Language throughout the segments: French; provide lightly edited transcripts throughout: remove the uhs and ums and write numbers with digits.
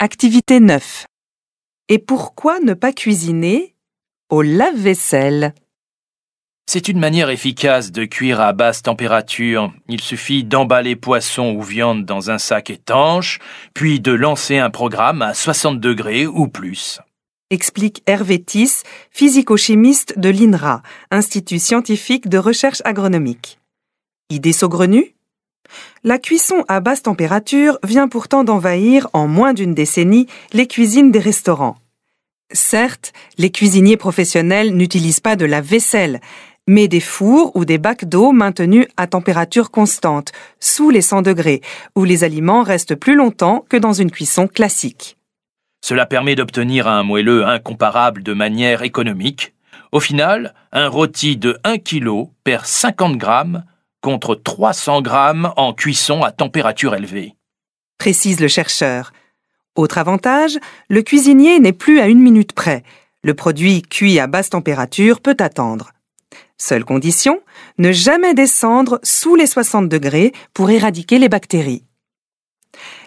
Activité 9. Et pourquoi ne pas cuisiner au lave-vaisselle? C'est une manière efficace de cuire à basse température. Il suffit d'emballer poisson ou viande dans un sac étanche, puis de lancer un programme à 60 degrés ou plus. Explique Hervé Thys, physico-chimiste de l'INRA, Institut scientifique de recherche agronomique. Idée saugrenue? La cuisson à basse température vient pourtant d'envahir en moins d'une décennie les cuisines des restaurants. Certes, les cuisiniers professionnels n'utilisent pas de lave-vaisselle, mais des fours ou des bacs d'eau maintenus à température constante, sous les 100 degrés, où les aliments restent plus longtemps que dans une cuisson classique. Cela permet d'obtenir un moelleux incomparable de manière économique. Au final, un rôti de 1 kg perd 50 grammes contre 300 grammes en cuisson à température élevée. Précise le chercheur. Autre avantage, le cuisinier n'est plus à 1 minute près. Le produit cuit à basse température peut attendre. Seule condition, ne jamais descendre sous les 60 degrés pour éradiquer les bactéries.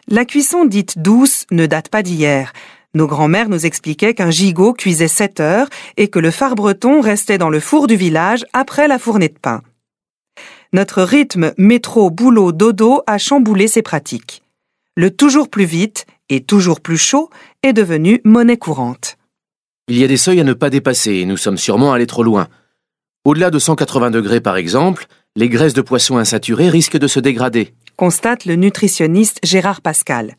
La cuisson dite douce ne date pas d'hier. Nos grands-mères nous expliquaient qu'un gigot cuisait 7 heures et que le fard breton restait dans le four du village après la fournée de pain. Notre rythme métro-boulot-dodo a chamboulé ces pratiques. Le toujours plus vite et toujours plus chaud est devenu monnaie courante. Il y a des seuils à ne pas dépasser et nous sommes sûrement allés trop loin. Au-delà de 180 degrés par exemple, les graisses de poisson insaturées risquent de se dégrader, constate le nutritionniste Gérard Pascal.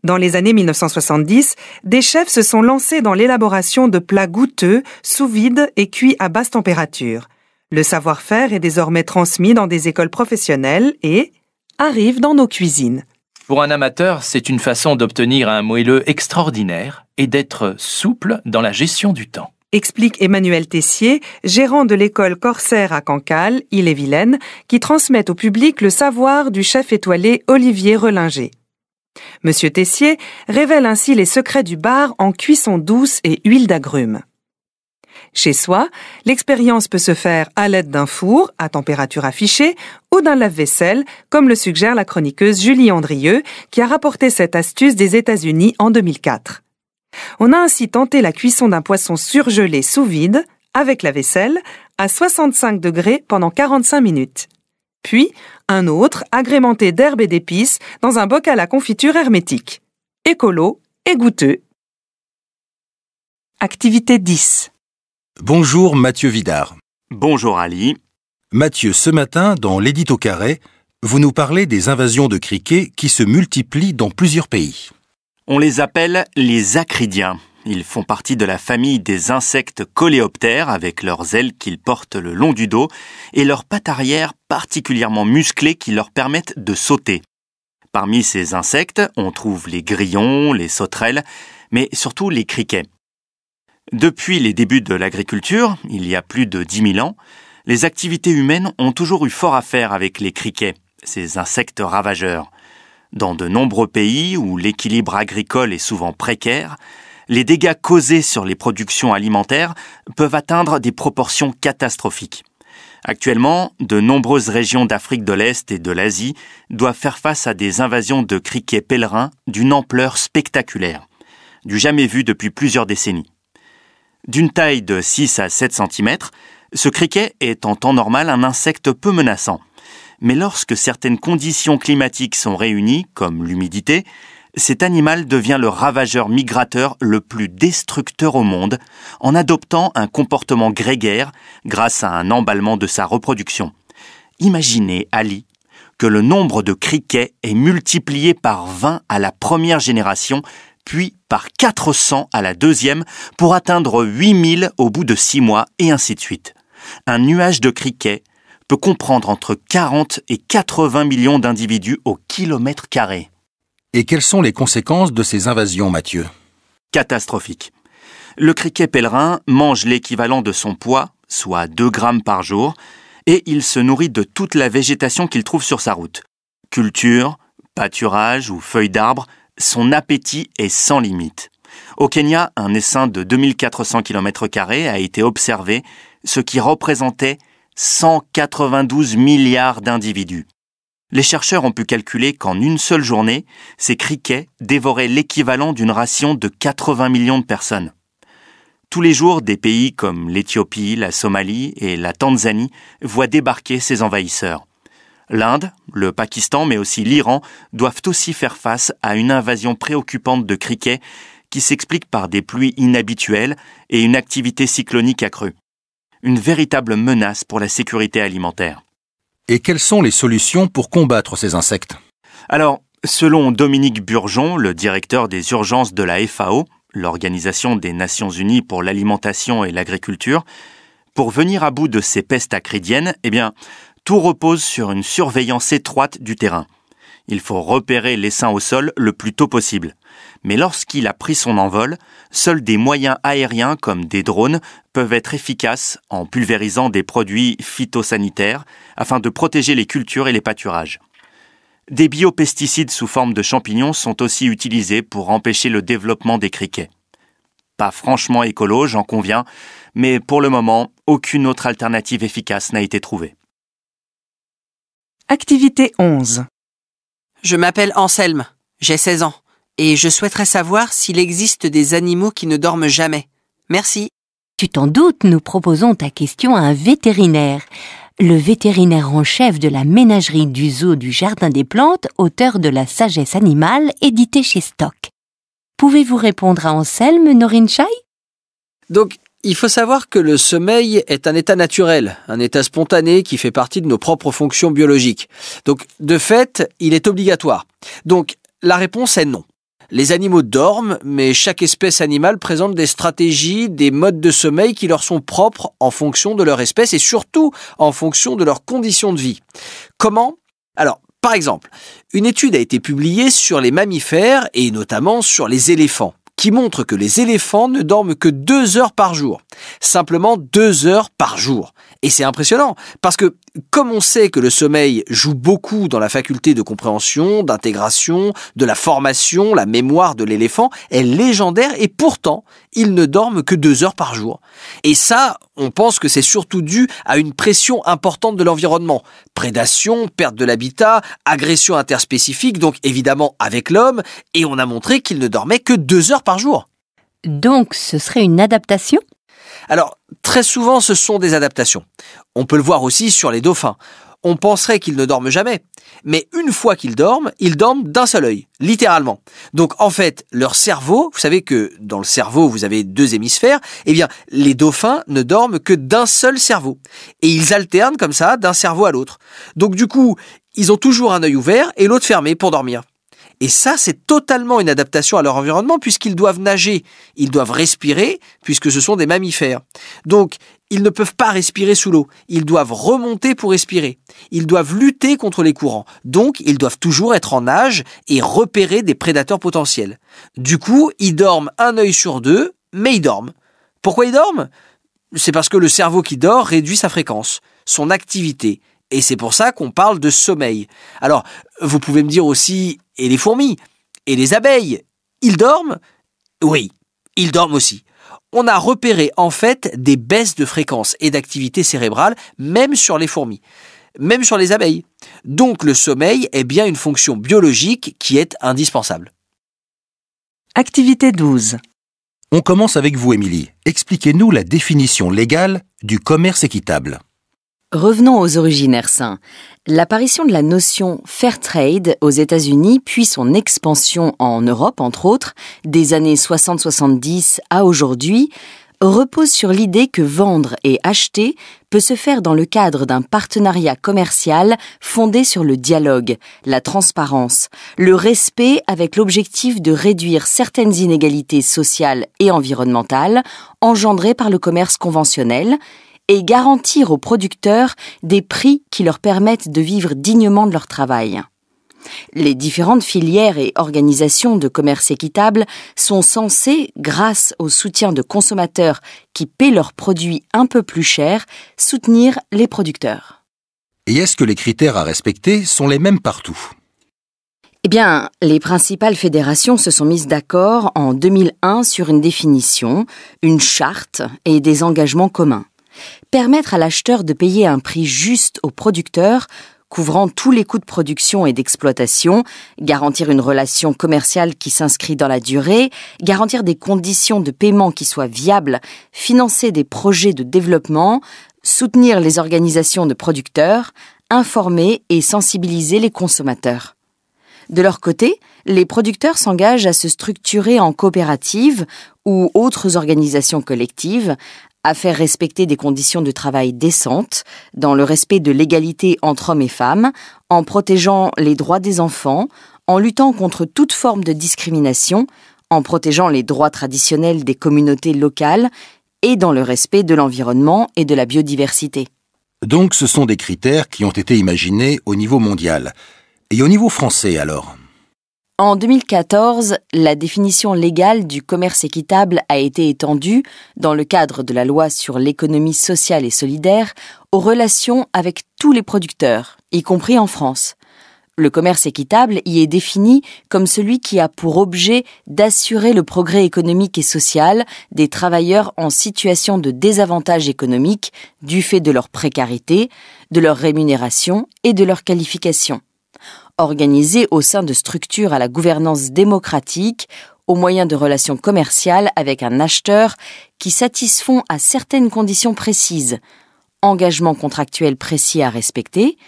Dans les années 1970, des chefs se sont lancés dans l'élaboration de plats goûteux, sous vide et cuits à basse température. Le savoir-faire est désormais transmis dans des écoles professionnelles et arrive dans nos cuisines. Pour un amateur, c'est une façon d'obtenir un moelleux extraordinaire et d'être souple dans la gestion du temps. Explique Emmanuel Tessier, gérant de l'école Corsaire à Cancale, Ille-et-Vilaine, qui transmet au public le savoir du chef étoilé Olivier Relinger. Monsieur Tessier révèle ainsi les secrets du bar en cuisson douce et huile d'agrumes. Chez soi, l'expérience peut se faire à l'aide d'un four à température affichée ou d'un lave-vaisselle, comme le suggère la chroniqueuse Julie Andrieux, qui a rapporté cette astuce des États-Unis en 2004. On a ainsi tenté la cuisson d'un poisson surgelé sous vide, avec la vaisselle, à 65 degrés pendant 45 minutes. Puis, un autre agrémenté d'herbes et d'épices dans un bocal à confiture hermétique. Écolo et goûteux. Activité 10. Bonjour Mathieu Vidard. Bonjour Ali. Mathieu, ce matin, dans l'édito carré, vous nous parlez des invasions de criquets qui se multiplient dans plusieurs pays. On les appelle les acridiens. Ils font partie de la famille des insectes coléoptères avec leurs ailes qu'ils portent le long du dos et leurs pattes arrière particulièrement musclées qui leur permettent de sauter. Parmi ces insectes, on trouve les grillons, les sauterelles, mais surtout les criquets. Depuis les débuts de l'agriculture, il y a plus de 10 000 ans, les activités humaines ont toujours eu fort à faire avec les criquets, ces insectes ravageurs. Dans de nombreux pays où l'équilibre agricole est souvent précaire, les dégâts causés sur les productions alimentaires peuvent atteindre des proportions catastrophiques. Actuellement, de nombreuses régions d'Afrique de l'Est et de l'Asie doivent faire face à des invasions de criquets pèlerins d'une ampleur spectaculaire, du jamais vu depuis plusieurs décennies. D'une taille de 6 à 7 cm, ce criquet est en temps normal un insecte peu menaçant. Mais lorsque certaines conditions climatiques sont réunies, comme l'humidité, cet animal devient le ravageur migrateur le plus destructeur au monde, en adoptant un comportement grégaire grâce à un emballement de sa reproduction. Imaginez, Ali, que le nombre de criquets est multiplié par 20 à la première génération, puis par 400 à la deuxième, pour atteindre 8000 au bout de 6 mois, et ainsi de suite. Un nuage de criquets peut comprendre entre 40 et 80 millions d'individus au kilomètre carré. Et quelles sont les conséquences de ces invasions, Mathieu? Catastrophique. Le criquet pèlerin mange l'équivalent de son poids, soit 2 grammes par jour, et il se nourrit de toute la végétation qu'il trouve sur sa route. Culture, pâturage ou feuilles d'arbres, son appétit est sans limite. Au Kenya, un essaim de 2400 km² a été observé, ce qui représentait 192 milliards d'individus. Les chercheurs ont pu calculer qu'en une seule journée, ces criquets dévoraient l'équivalent d'une ration de 80 millions de personnes. Tous les jours, des pays comme l'Éthiopie, la Somalie et la Tanzanie voient débarquer ces envahisseurs. L'Inde, le Pakistan, mais aussi l'Iran doivent aussi faire face à une invasion préoccupante de criquets qui s'explique par des pluies inhabituelles et une activité cyclonique accrue. Une véritable menace pour la sécurité alimentaire. Et quelles sont les solutions pour combattre ces insectes? Alors, selon Dominique Burgeon, le directeur des urgences de la FAO, l'Organisation des Nations Unies pour l'alimentation et l'agriculture, pour venir à bout de ces pestes acridiennes, tout repose sur une surveillance étroite du terrain. Il faut repérer l'essaim au sol le plus tôt possible. Mais lorsqu'il a pris son envol, seuls des moyens aériens comme des drones peuvent être efficaces en pulvérisant des produits phytosanitaires afin de protéger les cultures et les pâturages. Des biopesticides sous forme de champignons sont aussi utilisés pour empêcher le développement des criquets. Pas franchement écolo, j'en conviens, mais pour le moment, aucune autre alternative efficace n'a été trouvée. Activité 11. Je m'appelle Anselme, j'ai 16 ans, et je souhaiterais savoir s'il existe des animaux qui ne dorment jamais. Merci. Tu t'en doutes, nous proposons ta question à un vétérinaire. Le vétérinaire en chef de la ménagerie du zoo du Jardin des Plantes, auteur de La sagesse animale, édité chez Stock. Pouvez-vous répondre à Anselme, Norinchai? Donc, il faut savoir que le sommeil est un état naturel, un état spontané qui fait partie de nos propres fonctions biologiques. Donc, de fait, il est obligatoire. Donc, la réponse est non. Les animaux dorment, mais chaque espèce animale présente des stratégies, des modes de sommeil qui leur sont propres en fonction de leur espèce et surtout en fonction de leurs conditions de vie. Comment? Alors, par exemple, une étude a été publiée sur les mammifères et notamment sur les éléphants, qui montre que les éléphants ne dorment que 2 heures par jour. Simplement 2 heures par jour. Et c'est impressionnant, parce que comme on sait que le sommeil joue beaucoup dans la faculté de compréhension, d'intégration, de la formation, la mémoire de l'éléphant est légendaire et pourtant, ils ne dorment que 2 heures par jour. Et ça, on pense que c'est surtout dû à une pression importante de l'environnement. Prédation, perte de l'habitat, agression interspécifique, donc évidemment avec l'homme, et on a montré qu'ils ne dormaient que 2 heures par jour. Donc, ce serait une adaptation? Alors, très souvent, ce sont des adaptations. On peut le voir aussi sur les dauphins. On penserait qu'ils ne dorment jamais. Mais une fois qu'ils dorment d'un seul œil, littéralement. Donc, en fait, leur cerveau, vous savez que dans le cerveau, vous avez 2 hémisphères, les dauphins ne dorment que d'un seul cerveau. Et ils alternent comme ça d'un cerveau à l'autre. Donc, du coup, ils ont toujours un œil ouvert et l'autre fermé pour dormir. Et ça, c'est totalement une adaptation à leur environnement puisqu'ils doivent nager, ils doivent respirer puisque ce sont des mammifères. Donc, ils ne peuvent pas respirer sous l'eau, ils doivent remonter pour respirer. Ils doivent lutter contre les courants, donc ils doivent toujours être en nage et repérer des prédateurs potentiels. Du coup, ils dorment un œil sur 2, mais ils dorment. Pourquoi ils dorment? C'est parce que le cerveau qui dort réduit sa fréquence, son activité. Et c'est pour ça qu'on parle de sommeil. Alors, vous pouvez me dire aussi, et les fourmis, et les abeilles, ils dorment? Oui, ils dorment aussi. On a repéré en fait des baisses de fréquence et d'activité cérébrale, même sur les fourmis, même sur les abeilles. Donc le sommeil est bien une fonction biologique qui est indispensable. Activité 12. On commence avec vous, Émilie. Expliquez-nous la définition légale du commerce équitable. Revenons aux originaires sains. L'apparition de la notion fair trade aux États-Unis, puis son expansion en Europe, entre autres, des années 60-70 à aujourd'hui, repose sur l'idée que vendre et acheter peut se faire dans le cadre d'un partenariat commercial fondé sur le dialogue, la transparence, le respect avec l'objectif de réduire certaines inégalités sociales et environnementales engendrées par le commerce conventionnel et garantir aux producteurs des prix qui leur permettent de vivre dignement de leur travail. Les différentes filières et organisations de commerce équitable sont censées, grâce au soutien de consommateurs qui paient leurs produits un peu plus cher, soutenir les producteurs. Et est-ce que les critères à respecter sont les mêmes partout? Les principales fédérations se sont mises d'accord en 2001 sur une définition, une charte et des engagements communs. Permettre à l'acheteur de payer un prix juste au producteur couvrant tous les coûts de production et d'exploitation, garantir une relation commerciale qui s'inscrit dans la durée, garantir des conditions de paiement qui soient viables, financer des projets de développement, soutenir les organisations de producteurs, informer et sensibiliser les consommateurs. De leur côté, les producteurs s'engagent à se structurer en coopératives ou autres organisations collectives, à faire respecter des conditions de travail décentes, dans le respect de l'égalité entre hommes et femmes, en protégeant les droits des enfants, en luttant contre toute forme de discrimination, en protégeant les droits traditionnels des communautés locales et dans le respect de l'environnement et de la biodiversité. Donc ce sont des critères qui ont été imaginés au niveau mondial. Et au niveau français alors ? En 2014, la définition légale du commerce équitable a été étendue, dans le cadre de la loi sur l'économie sociale et solidaire, aux relations avec tous les producteurs, y compris en France. Le commerce équitable y est défini comme celui qui a pour objet d'assurer le progrès économique et social des travailleurs en situation de désavantage économique du fait de leur précarité, de leur rémunération et de leur qualification. Organisés au sein de structures à la gouvernance démocratique, au moyen de relations commerciales avec un acheteur qui satisfont à certaines conditions précises, engagements contractuels précis à respecter,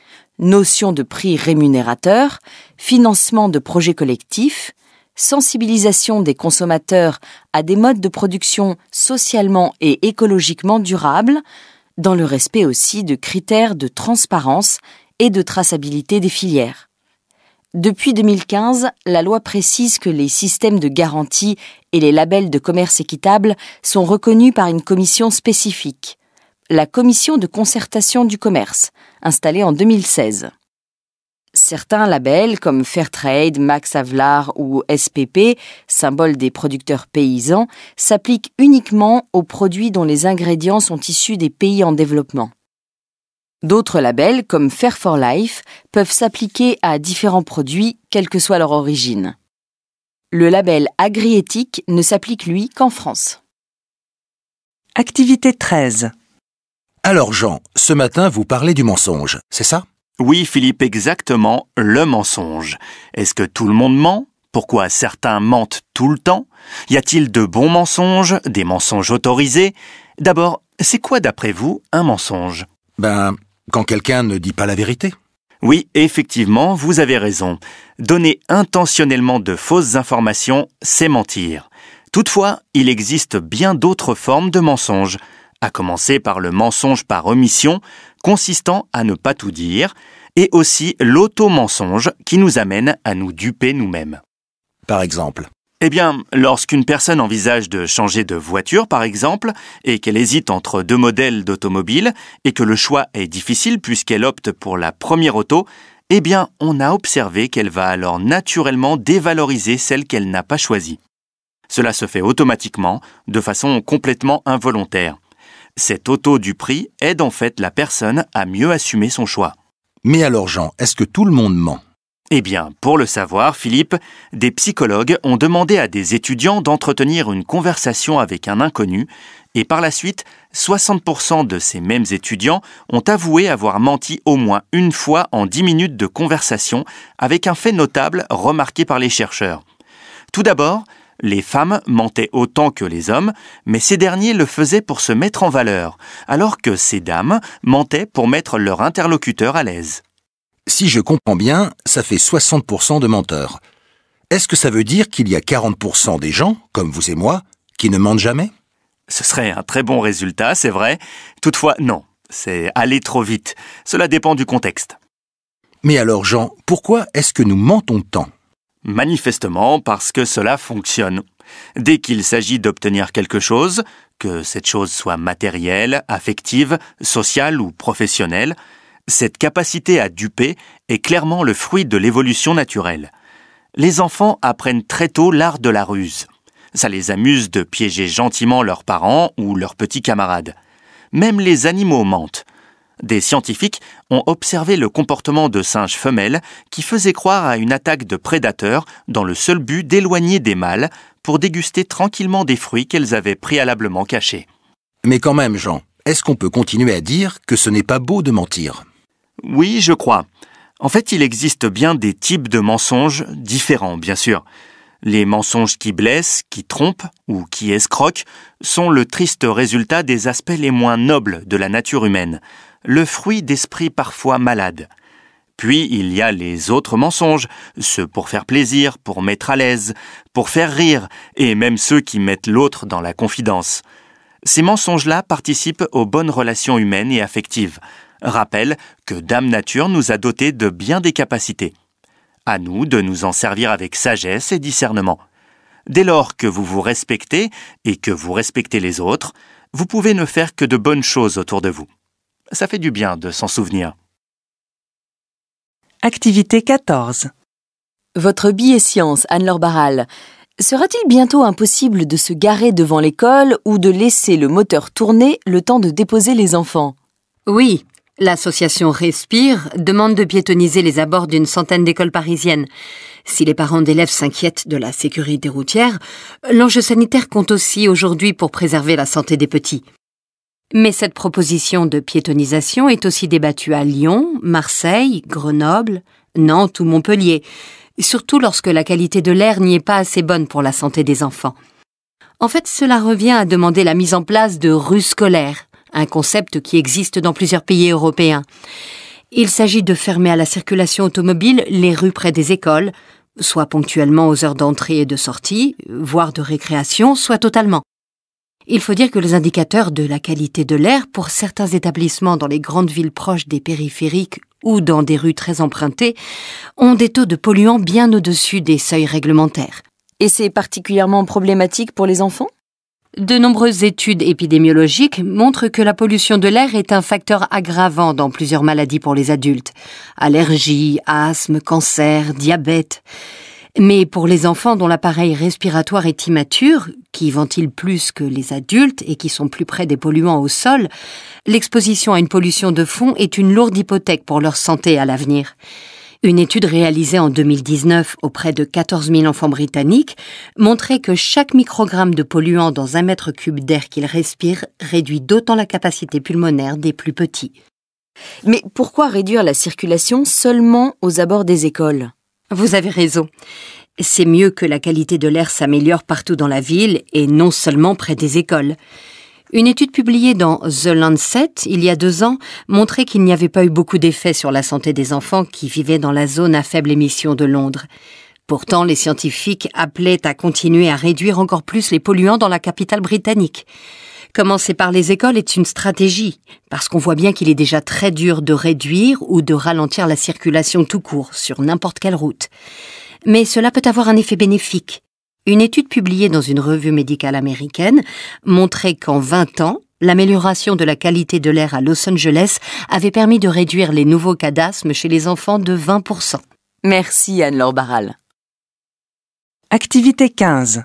notion de prix rémunérateur, financement de projets collectifs, sensibilisation des consommateurs à des modes de production socialement et écologiquement durables, dans le respect aussi de critères de transparence et de traçabilité des filières. Depuis 2015, la loi précise que les systèmes de garantie et les labels de commerce équitable sont reconnus par une commission spécifique, la Commission de concertation du commerce, installée en 2016. Certains labels, comme Fairtrade, Max Havelaar ou SPP, symbole des producteurs paysans, s'appliquent uniquement aux produits dont les ingrédients sont issus des pays en développement. D'autres labels, comme Fair for Life, peuvent s'appliquer à différents produits, quelle que soit leur origine. Le label agri-éthique ne s'applique, lui, qu'en France. Activité 13. Alors Jean, ce matin vous parlez du mensonge, c'est ça ? Oui, Philippe, exactement, le mensonge. Est-ce que tout le monde ment ? Pourquoi certains mentent tout le temps ? Y a-t-il de bons mensonges, des mensonges autorisés ? D'abord, c'est quoi d'après vous un mensonge ? Quand quelqu'un ne dit pas la vérité. Oui, effectivement, vous avez raison. Donner intentionnellement de fausses informations, c'est mentir. Toutefois, il existe bien d'autres formes de mensonges, à commencer par le mensonge par omission, consistant à ne pas tout dire, et aussi l'auto-mensonge qui nous amène à nous duper nous-mêmes. Par exemple ? Eh bien, lorsqu'une personne envisage de changer de voiture, par exemple, et qu'elle hésite entre deux modèles d'automobile, et que le choix est difficile puisqu'elle opte pour la première auto, eh bien, on a observé qu'elle va alors naturellement dévaloriser celle qu'elle n'a pas choisie. Cela se fait automatiquement, de façon complètement involontaire. Cette auto du prix aide en fait la personne à mieux assumer son choix. Mais alors Jean, est-ce que tout le monde ment ? Eh bien, pour le savoir, Philippe, des psychologues ont demandé à des étudiants d'entretenir une conversation avec un inconnu et par la suite, 60% de ces mêmes étudiants ont avoué avoir menti au moins une fois en 10 minutes de conversation avec un fait notable remarqué par les chercheurs. Tout d'abord, les femmes mentaient autant que les hommes, mais ces derniers le faisaient pour se mettre en valeur, alors que ces dames mentaient pour mettre leur interlocuteur à l'aise. Si je comprends bien, ça fait 60% de menteurs. Est-ce que ça veut dire qu'il y a 40% des gens, comme vous et moi, qui ne mentent jamais ? Ce serait un très bon résultat, c'est vrai. Toutefois, non, c'est aller trop vite. Cela dépend du contexte. Mais alors Jean, pourquoi est-ce que nous mentons tant ? Manifestement parce que cela fonctionne. Dès qu'il s'agit d'obtenir quelque chose, que cette chose soit matérielle, affective, sociale ou professionnelle, cette capacité à duper est clairement le fruit de l'évolution naturelle. Les enfants apprennent très tôt l'art de la ruse. Ça les amuse de piéger gentiment leurs parents ou leurs petits camarades. Même les animaux mentent. Des scientifiques ont observé le comportement de singes femelles qui faisaient croire à une attaque de prédateurs dans le seul but d'éloigner des mâles pour déguster tranquillement des fruits qu'elles avaient préalablement cachés. Mais quand même, Jean, est-ce qu'on peut continuer à dire que ce n'est pas beau de mentir ? Oui, je crois. En fait, il existe bien des types de mensonges différents, bien sûr. Les mensonges qui blessent, qui trompent ou qui escroquent sont le triste résultat des aspects les moins nobles de la nature humaine, le fruit d'esprits parfois malades. Puis il y a les autres mensonges, ceux pour faire plaisir, pour mettre à l'aise, pour faire rire, et même ceux qui mettent l'autre dans la confidence. Ces mensonges-là participent aux bonnes relations humaines et affectives. Rappellent que Dame Nature nous a dotés de bien des capacités. À nous de nous en servir avec sagesse et discernement. Dès lors que vous vous respectez et que vous respectez les autres, vous pouvez ne faire que de bonnes choses autour de vous. Ça fait du bien de s'en souvenir. Activité 14. Votre billet science, Anne-Laure Barral. Sera-t-il bientôt impossible de se garer devant l'école ou de laisser le moteur tourner le temps de déposer les enfants? Oui, l'association Respire demande de piétonniser les abords d'une centaine d'écoles parisiennes. Si les parents d'élèves s'inquiètent de la sécurité routière, l'enjeu sanitaire compte aussi aujourd'hui pour préserver la santé des petits. Mais cette proposition de piétonnisation est aussi débattue à Lyon, Marseille, Grenoble, Nantes ou Montpellier, surtout lorsque la qualité de l'air n'y est pas assez bonne pour la santé des enfants. En fait, cela revient à demander la mise en place de rues scolaires, un concept qui existe dans plusieurs pays européens. Il s'agit de fermer à la circulation automobile les rues près des écoles, soit ponctuellement aux heures d'entrée et de sortie, voire de récréation, soit totalement. Il faut dire que les indicateurs de la qualité de l'air pour certains établissements dans les grandes villes proches des périphériques ou dans des rues très empruntées ont des taux de polluants bien au-dessus des seuils réglementaires. Et c'est particulièrement problématique pour les enfants? De nombreuses études épidémiologiques montrent que la pollution de l'air est un facteur aggravant dans plusieurs maladies pour les adultes. Allergies, asthme, cancer, diabète. Mais pour les enfants dont l'appareil respiratoire est immature, qui ventilent plus que les adultes et qui sont plus près des polluants au sol, l'exposition à une pollution de fond est une lourde hypothèque pour leur santé à l'avenir. Une étude réalisée en 2019 auprès de 14 000 enfants britanniques montrait que chaque microgramme de polluant dans 1 mètre cube d'air qu'ils respirent réduit d'autant la capacité pulmonaire des plus petits. Mais pourquoi réduire la circulation seulement aux abords des écoles? Vous avez raison. C'est mieux que la qualité de l'air s'améliore partout dans la ville et non seulement près des écoles. Une étude publiée dans The Lancet, il y a 2 ans, montrait qu'il n'y avait pas eu beaucoup d'effets sur la santé des enfants qui vivaient dans la zone à faible émission de Londres. Pourtant, les scientifiques appelaient à continuer à réduire encore plus les polluants dans la capitale britannique. Commencer par les écoles est une stratégie, parce qu'on voit bien qu'il est déjà très dur de réduire ou de ralentir la circulation tout court, sur n'importe quelle route. Mais cela peut avoir un effet bénéfique. Une étude publiée dans une revue médicale américaine montrait qu'en 20 ans, l'amélioration de la qualité de l'air à Los Angeles avait permis de réduire les nouveaux cas d'asthme chez les enfants de 20%. Merci Anne-Laure Barral. Activité 15.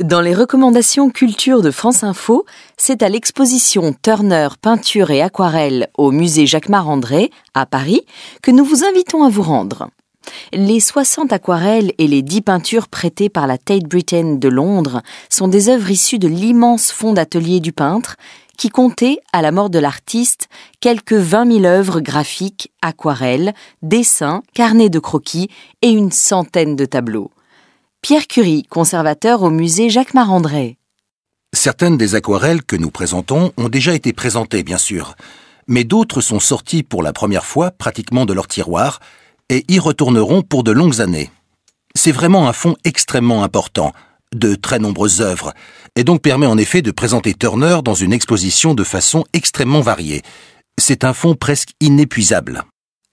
Dans les recommandations culture de France Info, c'est à l'exposition Turner Peinture et Aquarelle au musée Jacquemart-André, à Paris, que nous vous invitons à vous rendre. Les 60 aquarelles et les 10 peintures prêtées par la Tate Britain de Londres sont des œuvres issues de l'immense fonds d'atelier du peintre, qui comptait, à la mort de l'artiste, quelques 20 000 œuvres graphiques, aquarelles, dessins, carnets de croquis et une centaine de tableaux. Pierre Curie, conservateur au musée Jacquemart-André. Certaines des aquarelles que nous présentons ont déjà été présentées, bien sûr, mais d'autres sont sorties pour la première fois pratiquement de leur tiroir et y retourneront pour de longues années. C'est vraiment un fonds extrêmement important, de très nombreuses œuvres, et donc permet en effet de présenter Turner dans une exposition de façon extrêmement variée. C'est un fonds presque inépuisable.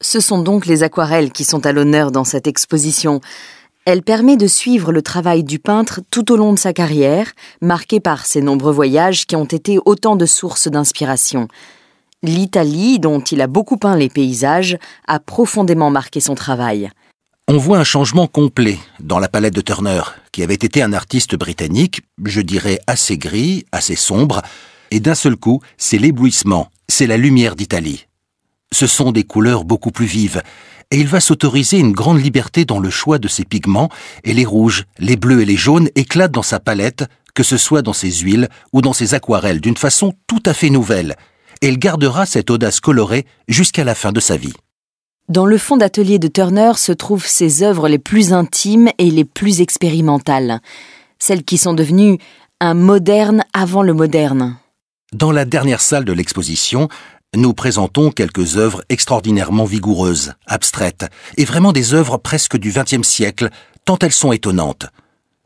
Ce sont donc les aquarelles qui sont à l'honneur dans cette exposition. Elle permet de suivre le travail du peintre tout au long de sa carrière, marquée par ses nombreux voyages qui ont été autant de sources d'inspiration. L'Italie, dont il a beaucoup peint les paysages, a profondément marqué son travail. On voit un changement complet dans la palette de Turner, qui avait été un artiste britannique, je dirais assez gris, assez sombre, et d'un seul coup, c'est l'éblouissement, c'est la lumière d'Italie. Ce sont des couleurs beaucoup plus vives, et il va s'autoriser une grande liberté dans le choix de ses pigments, et les rouges, les bleus et les jaunes éclatent dans sa palette, que ce soit dans ses huiles ou dans ses aquarelles, d'une façon tout à fait nouvelle, et il gardera cette audace colorée jusqu'à la fin de sa vie. Dans le fond d'atelier de Turner se trouvent ses œuvres les plus intimes et les plus expérimentales, celles qui sont devenues un moderne avant le moderne. Dans la dernière salle de l'exposition, nous présentons quelques œuvres extraordinairement vigoureuses, abstraites, et vraiment des œuvres presque du XXe siècle, tant elles sont étonnantes.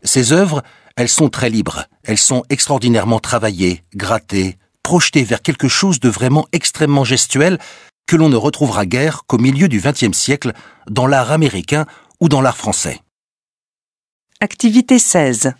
Ces œuvres, elles sont très libres, elles sont extraordinairement travaillées, grattées, projetées vers quelque chose de vraiment extrêmement gestuel que l'on ne retrouvera guère qu'au milieu du XXe siècle dans l'art américain ou dans l'art français. Activité 16.